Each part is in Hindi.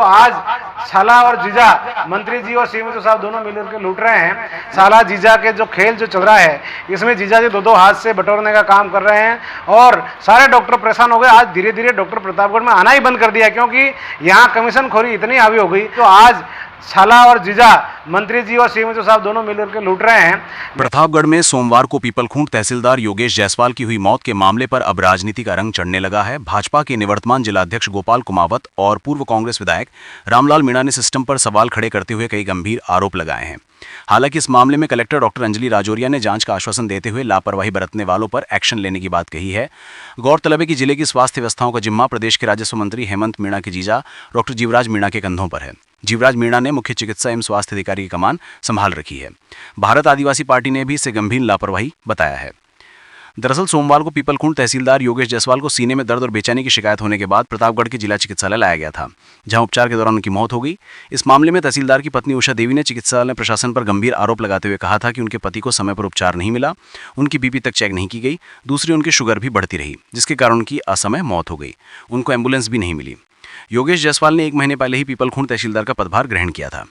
आज साला और जीजा मंत्री जी और सीएम साहब दोनों मिलकर के लूट रहे हैं। साला जीजा के जो खेल जो चल रहा है, इसमें जीजा जी दो हाथ से बटोरने का काम कर रहे हैं और सारे डॉक्टर परेशान हो गए। आज धीरे धीरे डॉक्टर प्रतापगढ़ में आना ही बंद कर दिया, क्योंकि यहाँ कमीशन खोरी इतनी हावी हो गई। तो आज साला और जीजा मंत्री जी और सीएम साहब दोनों मिलकर के लूट रहे हैं। प्रतापगढ़ में सोमवार को पीपलखूंट तहसीलदार योगेश जायसवाल की हुई मौत के मामले पर अब राजनीति का रंग चढ़ने लगा है। भाजपा के निवर्तमान जिलाध्यक्ष गोपाल कुमावत और पूर्व कांग्रेस विधायक रामलाल मीणा ने सिस्टम पर सवाल खड़े करते हुए कई गंभीर आरोप लगाए हैं। हालांकि इस मामले में कलेक्टर डॉक्टर अंजलि राजौरिया ने जांच का आश्वासन देते हुए लापरवाही बरतने वालों पर एक्शन लेने की बात कही है। गौरतलब है कि जिले की स्वास्थ्य व्यवस्थाओं का जिम्मा प्रदेश के राजस्व मंत्री हेमंत मीणा के जीजा डॉक्टर जीवराज मीणा के कंधों पर है। जीवराज मीणा ने मुख्य चिकित्सा एवं स्वास्थ्य अधिकारी की कमान संभाल रखी है। भारत आदिवासी पार्टी ने भी इसे गंभीर लापरवाही बताया है। दरअसल सोमवार को पीपलखूंट तहसीलदार योगेश जायसवाल को सीने में दर्द और बेचैनी की शिकायत होने के बाद प्रतापगढ़ के जिला चिकित्सालय लाया गया था, जहां उपचार के दौरान उनकी मौत हो गई। इस मामले में तहसीलदार की पत्नी उषा देवी ने चिकित्सालय प्रशासन पर गंभीर आरोप लगाते हुए कहा था कि उनके पति को समय पर उपचार नहीं मिला, उनकी बीपी तक चेक नहीं की गई, दूसरी उनकी शुगर भी बढ़ती रही, जिसके कारण उनकी असमय मौत हो गई। उनको एम्बुलेंस भी नहीं मिली। योगेश जायसवाल ने 1 महीने पहले ही पीपलखूंट तहसीलदार का पदभार ग्रहण किया था।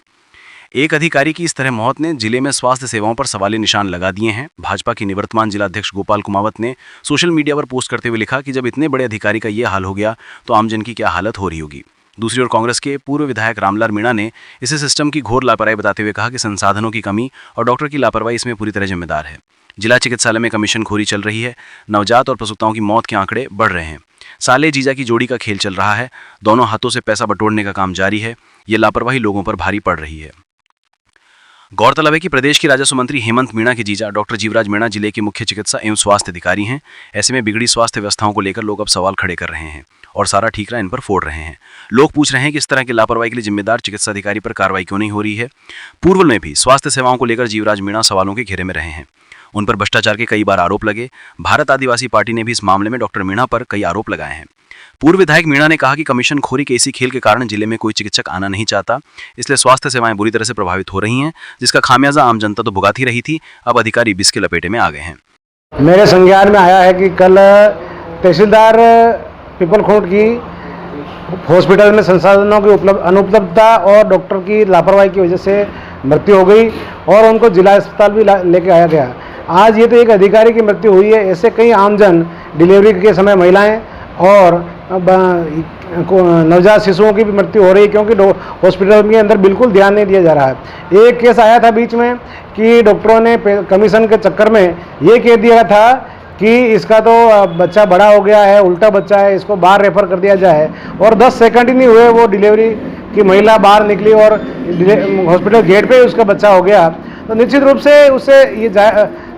एक अधिकारी की इस तरह मौत ने जिले में स्वास्थ्य सेवाओं पर सवालिया निशान लगा दिए हैं। भाजपा के निवर्तमान जिलाध्यक्ष गोपाल कुमावत ने सोशल मीडिया पर पोस्ट करते हुए लिखा कि जब इतने बड़े अधिकारी का यह हाल हो गया तो आमजन की क्या हालत हो रही होगी। दूसरी ओर कांग्रेस के पूर्व विधायक रामलाल मीणा ने इसे सिस्टम की घोर लापरवाही बताते हुए कहा कि संसाधनों की कमी और डॉक्टर की लापरवाही इसमें पूरी तरह जिम्मेदार है। जिला चिकित्सालय में कमीशन खोरी चल रही है। नवजात और प्रसूताओं की मौत के आंकड़े बढ़ रहे हैं। साले जीजा की जोड़ी का खेल चल रहा है। दोनों हाथों से पैसा बटोरने का काम जारी है। ये लापरवाही लोगों पर भारी पड़ रही है। गौरतलब है कि प्रदेश के राजस्व मंत्री हेमंत मीणा के जीजा डॉक्टर जीवराज मीणा जिले के मुख्य चिकित्सा एवं स्वास्थ्य अधिकारी हैं। ऐसे में बिगड़ी स्वास्थ्य व्यवस्थाओं को लेकर लोग अब सवाल खड़े कर रहे हैं और सारा ठीकरा इन पर फोड़ रहे हैं। लोग पूछ रहे हैं कि इस तरह की लापरवाही के लिए जिम्मेदार चिकित्सा अधिकारी पर कार्रवाई क्यों नहीं हो रही है। पूर्व में भी स्वास्थ्य सेवाओं को लेकर जीवराज मीणा सवालों के घेरे में रहे हैं। उन पर भ्रष्टाचार के कई बार आरोप लगे। भारत आदिवासी पार्टी ने भी इस मामले में डॉक्टर मीणा पर कई आरोप लगाए हैं। पूर्व विधायक मीणा ने कहा कि कमीशन खोरी के इसी खेल के कारण जिले में कोई चिकित्सक आना नहीं चाहता, इसलिए स्वास्थ्य सेवाएं बुरी तरह से प्रभावित हो रही हैं, जिसका खामियाजा आम जनता तो भुगत ही रही थी। अब अधिकारी बिस के लपेटे में आ गए हैं। मेरे संज्ञान में आया है कि कल तहसीलदार पीपलखूंट की हॉस्पिटल में संसाधनों की अनुपलब्धता और डॉक्टर की लापरवाही की वजह से मृत्यु हो गई और उनको जिला अस्पताल भी लेके आया गया। आज ये तो एक अधिकारी की मृत्यु हुई है, ऐसे कई आमजन डिलीवरी के समय महिलाएं और नवजात शिशुओं की भी मृत्यु हो रही है, क्योंकि हॉस्पिटल के अंदर बिल्कुल ध्यान नहीं दिया जा रहा है। एक केस आया था बीच में कि डॉक्टरों ने कमीशन के चक्कर में ये कह दिया था कि इसका तो बच्चा बड़ा हो गया है, उल्टा बच्चा है, इसको बाहर रेफर कर दिया जाए, और 10 सेकंड ही नहीं हुए वो डिलीवरी की महिला बाहर निकली और हॉस्पिटल गेट पे उसका बच्चा हो गया। तो निश्चित रूप से उससे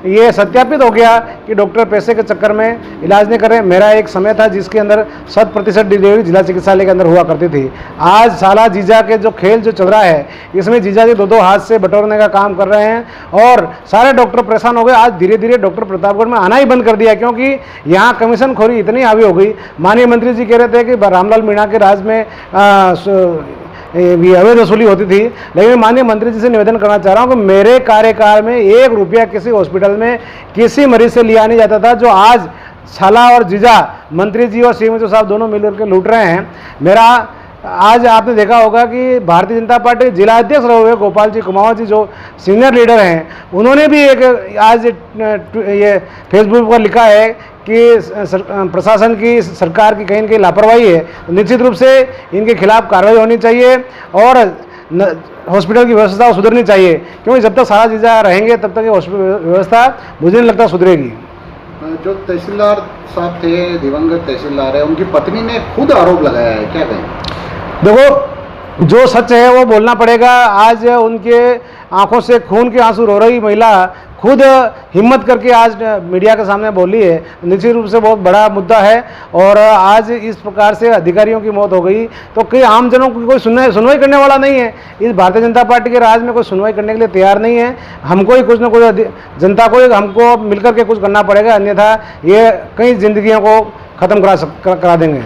ये सत्यापित हो गया कि डॉक्टर पैसे के चक्कर में इलाज नहीं कर रहे। मेरा एक समय था जिसके अंदर 100% डिलीवरी जिला चिकित्सालय के अंदर हुआ करती थी। आज साला जीजा के जो खेल जो चल रहा है, इसमें जीजा जी दो हाथ से बटोरने का काम कर रहे हैं और सारे डॉक्टर परेशान हो गए। आज धीरे धीरे डॉक्टर प्रतापगढ़ में आना ही बंद कर दिया, क्योंकि यहाँ कमीशन खोरी इतनी हावी हो गई। माननीय मंत्री जी कह रहे थे कि रामलाल मीणा के राज में अवैध वसूली होती थी, लेकिन माननीय मंत्री जी से निवेदन करना चाह रहा हूँ कि मेरे कार्यकाल में 1 रुपया किसी हॉस्पिटल में किसी मरीज से लिया नहीं जाता था, जो आज साला और जीजा मंत्री जी और सीएम साहब दोनों मिलकर के लूट रहे हैं। मेरा आज आपने देखा होगा कि भारतीय जनता पार्टी जिला अध्यक्ष रहे हुए गोपाल जी कुमावत जी जो सीनियर लीडर हैं, उन्होंने भी एक आज ये फेसबुक पर लिखा है कि प्रशासन की सरकार की कहीं न कहीं लापरवाही है। तो निश्चित रूप से इनके खिलाफ कार्रवाई होनी चाहिए और हॉस्पिटल की व्यवस्था सुधरनी चाहिए, क्योंकि जब तक सारा जीजा रहेंगे तब तक हॉस्पिटल व्यवस्था मुझे नहीं लगता सुधरेगी। जो तहसीलदार साहब थे, दिवंगत तहसीलदार है, उनकी पत्नी ने खुद आरोप लगाया है, क्या कहें? देखो, जो सच है वो बोलना पड़ेगा। आज उनके आंखों से खून के आंसू रो रही महिला खुद हिम्मत करके आज मीडिया के सामने बोली है। निश्चित रूप से बहुत बड़ा मुद्दा है और आज इस प्रकार से अधिकारियों की मौत हो गई तो कई आम जनों की कोई सुनवाई करने वाला नहीं है। इस भारतीय जनता पार्टी के राज में कोई सुनवाई करने के लिए तैयार नहीं है। हमको ही कुछ न कुछ जनता को हमको मिलकर के कुछ करना पड़ेगा, अन्यथा ये कई जिंदगियों को ख़त्म करा देंगे।